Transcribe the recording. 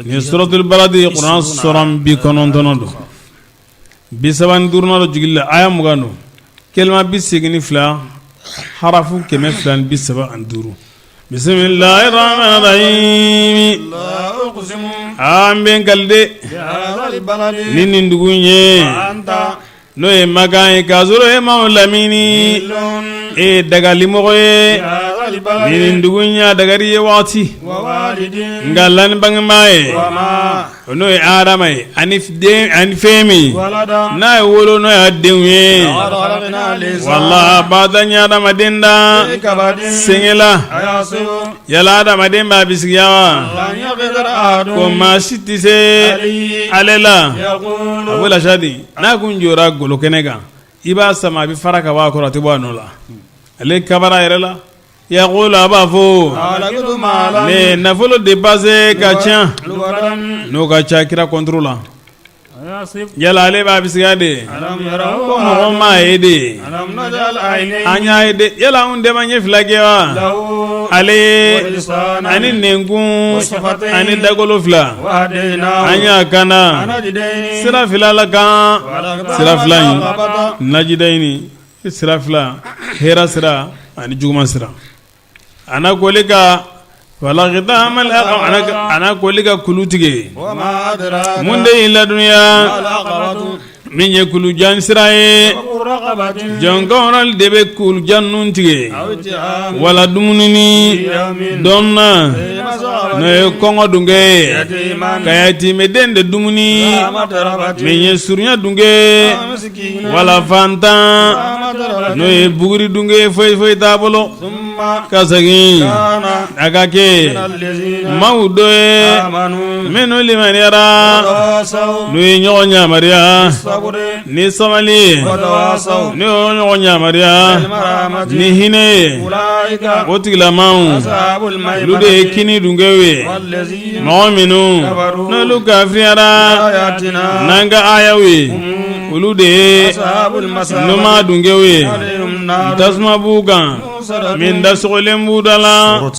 ni suratul balad Qur'an suram bi konontono do bi saban durna do jigilla aya mugano kelma bi segini fla harafu keme flan bi saba anduru bismillahir rahmanir rahim la uqsimu amben kalde nin dugunye no e magan kazuro e maulamini e daga limoye nin dugunya daga riye wati ngalan bangmae no e adamai anifemi na wolo no ya denwe wallahi badanya adama denda sengela yala adama demba bisiyawa ko masitise alela wala shadi na kunjora golo kenega iba sama bi faraka wa ko ratibo anola ale kabara yerela yaqulu abafo ne nafolo de base kacha no kacha kira controla yala ale ba bisigade ko ma ede anya ede yala unde manye flagewa ale ani nengu ani dagolo fla anya kana sira filala kan sira flan najidaini sira fla hera sira ani juguma sira ana kolika wala qidamal ana kolika kulutige munde ila dunya min yakulu jan siraye jongoral debe kul jannun tige wala dumunini donna no kongo dunge kayati medende dumuni min surnya dunge wala fanta no buguri dunge foy tabolo kasagi agake maudo meno liman yara no nyonya maria ni somali ni nyonya maria ni hine otigla mau lude kini dungewe mu'minu no luka friara nanga ayawe ulude numa dungewe tasma buga min dasgolem budala